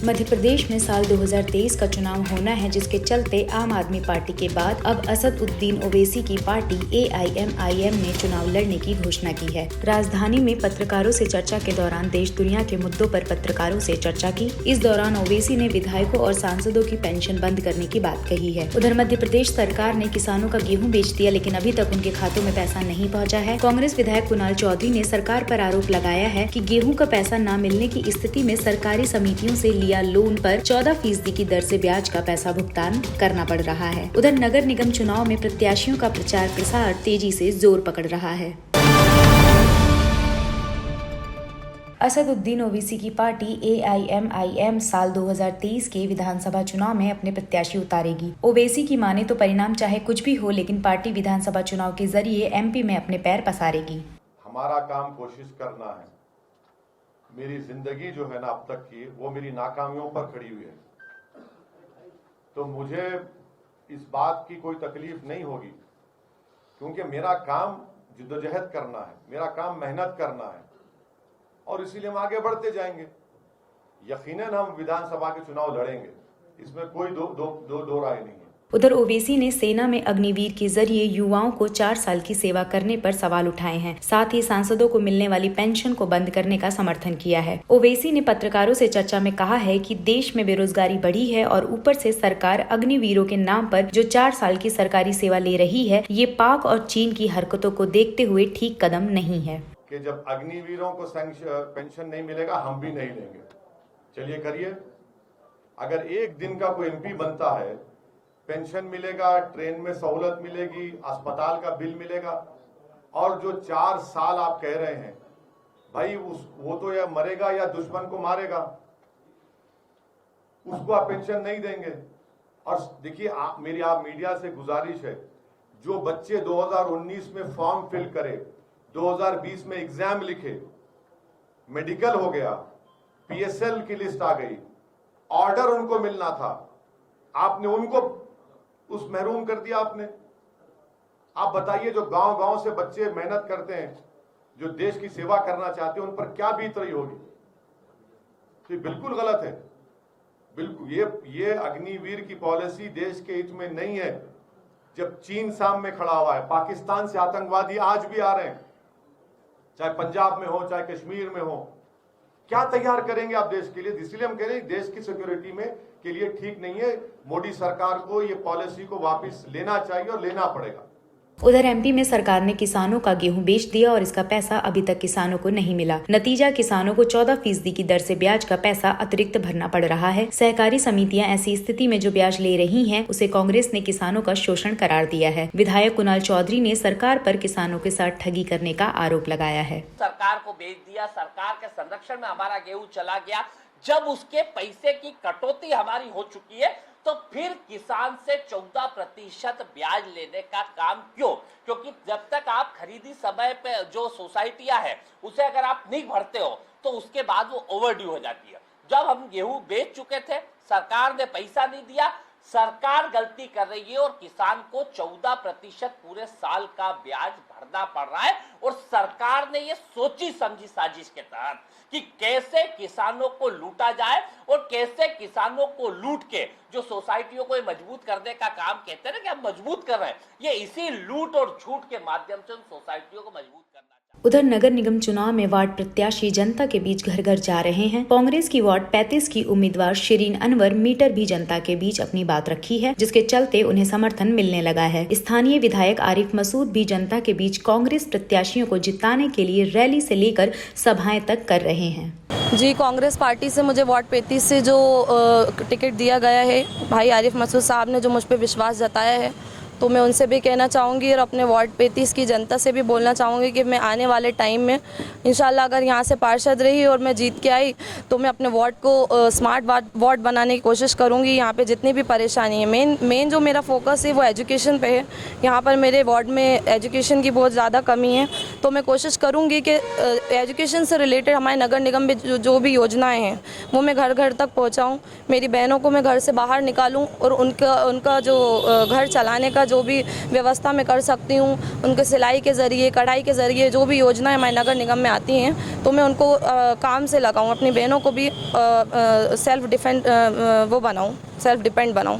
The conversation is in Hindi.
मध्य प्रदेश में साल 2023 का चुनाव होना है, जिसके चलते आम आदमी पार्टी के बाद अब असद उद्दीन ओवैसी की पार्टी AIMIM ने चुनाव लड़ने की घोषणा की है। राजधानी में पत्रकारों से चर्चा के दौरान देश दुनिया के मुद्दों पर पत्रकारों से चर्चा की। इस दौरान ओवैसी ने विधायकों और सांसदों की पेंशन बंद करने की बात कही है। उधर मध्य प्रदेश सरकार ने किसानों का गेहूं बेच दिया, लेकिन अभी तक उनके खातों में पैसा नहीं पहुंचा है। कांग्रेस विधायक कुणाल चौधरी ने सरकार पर आरोप लगाया है कि गेहूं का पैसा न मिलने की स्थिति में सरकारी समितियों से लिया लोन पर 14% की दर से ब्याज का पैसा भुगतान करना पड़ रहा है। उधर नगर निगम चुनाव में प्रत्याशियों का प्रचार प्रसार तेजी से जोर पकड़ रहा है। असद उद्दीन ओवैसी की पार्टी AIMIM साल 2023 के विधानसभा चुनाव में अपने प्रत्याशी उतारेगी। ओवैसी की माने तो परिणाम चाहे कुछ भी हो, लेकिन पार्टी विधानसभा चुनाव के जरिए MP में अपने पैर पसारेगी। हमारा काम कोशिश करना है। मेरी जिंदगी जो है ना अब तक की, वो मेरी नाकामियों पर खड़ी हुई है, तो मुझे इस बात की कोई तकलीफ नहीं होगी, क्योंकि मेरा काम जिद्दोजहद करना है, मेरा काम मेहनत करना है, और इसीलिए हम आगे बढ़ते जाएंगे। यकीनन हम विधानसभा के चुनाव लड़ेंगे, इसमें कोई दो राय नहीं है। उधर ओवैसी ने सेना में अग्निवीर के जरिए युवाओं को 4 साल की सेवा करने पर सवाल उठाए हैं। साथ ही सांसदों को मिलने वाली पेंशन को बंद करने का समर्थन किया है। ओवैसी ने पत्रकारों से चर्चा में कहा है कि देश में बेरोजगारी बढ़ी है और ऊपर से सरकार अग्निवीरों के नाम पर जो 4 साल की सरकारी सेवा ले रही है, ये पाक और चीन की हरकतों को देखते हुए ठीक कदम नहीं है। कि जब अग्निवीरों को पेंशन नहीं मिलेगा, हम भी नहीं लेंगे। चलिए करिए। अगर एक दिन का कोई MP बनता है, पेंशन मिलेगा, ट्रेन में सहूलत मिलेगी, अस्पताल का बिल मिलेगा, और जो 4 साल आप कह रहे हैं, भाई वो तो या मरेगा या दुश्मन को मारेगा, उसको आप पेंशन नहीं देंगे। और देखिए, मेरी आप मीडिया से गुजारिश है, जो बच्चे 2019 में फॉर्म फिल करे, 2020 में एग्जाम लिखे, मेडिकल हो गया, PSL की लिस्ट आ गई, ऑर्डर उनको मिलना था, आपने उनको उस महरूम कर दिया आपने। आप बताइए, जो गांव-गांव से बच्चे मेहनत करते हैं, जो देश की सेवा करना चाहते हैं, उन पर क्या बीत रही होगी। तो ये बिल्कुल गलत है। बिल्कुल ये अग्निवीर की पॉलिसी देश के हित में नहीं है। जब चीन सामने खड़ा हुआ है, पाकिस्तान से आतंकवादी आज भी आ रहे हैं, चाहे पंजाब में हो, चाहे कश्मीर में हो, क्या तैयार करेंगे आप देश के लिए। इसलिए हम कह रहे हैं, देश की सिक्योरिटी में के लिए ठीक नहीं है। मोदी सरकार को ये पॉलिसी को वापस लेना चाहिए और लेना पड़ेगा। उधर MP में सरकार ने किसानों का गेहूं बेच दिया और इसका पैसा अभी तक किसानों को नहीं मिला। नतीजा, किसानों को 14% की दर से ब्याज का पैसा अतिरिक्त भरना पड़ रहा है। सहकारी समितियां ऐसी स्थिति में जो ब्याज ले रही हैं, उसे कांग्रेस ने किसानों का शोषण करार दिया है। विधायक कुणाल चौधरी ने सरकार पर किसानों के साथ ठगी करने का आरोप लगाया है। सरकार को बेच दिया, सरकार के संरक्षण में हमारा गेहूं चला गया। जब उसके पैसे की कटौती हमारी हो चुकी है, तो फिर किसान से 14% ब्याज लेने का काम क्यों? क्योंकि जब तक आप खरीदी समय पे जो सोसाइटियां है, उसे अगर आप नहीं भरते हो, तो उसके बाद वो ओवरड्यू हो जाती है। जब हम गेहूं बेच चुके थे, सरकार ने पैसा नहीं दिया, सरकार गलती कर रही है और किसान को 14% पूरे साल का ब्याज भरना पड़ रहा है। और सरकार ने ये सोची समझी साजिश के तहत कि कैसे किसानों को लूटा जाए और कैसे किसानों को लूट के जो सोसाइटियों को मजबूत करने का काम कहते हैं ना कि हम मजबूत कर रहे हैं, ये इसी लूट और झूठ के माध्यम से उन सोसाइटियों को मजबूत करना। उधर नगर निगम चुनाव में वार्ड प्रत्याशी जनता के बीच घर घर जा रहे हैं। कांग्रेस की वार्ड 35 की उम्मीदवार शिरीन अनवर मीटर भी जनता के बीच अपनी बात रखी है, जिसके चलते उन्हें समर्थन मिलने लगा है। स्थानीय विधायक आरिफ मसूद भी जनता के बीच कांग्रेस प्रत्याशियों को जिताने के लिए रैली से लेकर सभाएं तक कर रहे हैं। जी, कांग्रेस पार्टी से मुझे वार्ड 35 से जो टिकट दिया गया है, भाई आरिफ मसूद साहब ने जो मुझ पर विश्वास जताया है, तो मैं उनसे भी कहना चाहूँगी और अपने वार्ड 35 की जनता से भी बोलना चाहूँगी कि मैं आने वाले टाइम में इंशाल्लाह अगर यहाँ से पार्षद रही और मैं जीत के आई, तो मैं अपने वार्ड को स्मार्ट वार्ड बनाने की कोशिश करूँगी। यहाँ पे जितनी भी परेशानी है, मेन जो मेरा फोकस है वो एजुकेशन पे है। यहाँ पर मेरे वार्ड में एजुकेशन की बहुत ज़्यादा कमी है, तो मैं कोशिश करूँगी कि एजुकेशन से रिलेटेड हमारे नगर निगम में जो भी योजनाएं हैं वो मैं घर घर तक पहुंचाऊं। मेरी बहनों को मैं घर से बाहर निकालूं और उनका जो घर चलाने का जो भी व्यवस्था मैं कर सकती हूं, उनके सिलाई के ज़रिए, कढ़ाई के ज़रिए जो भी योजनाएं हमारे नगर निगम में आती हैं तो मैं उनको काम से लगाऊँ, अपनी बहनों को भी सेल्फ डिपेंड बनाऊँ।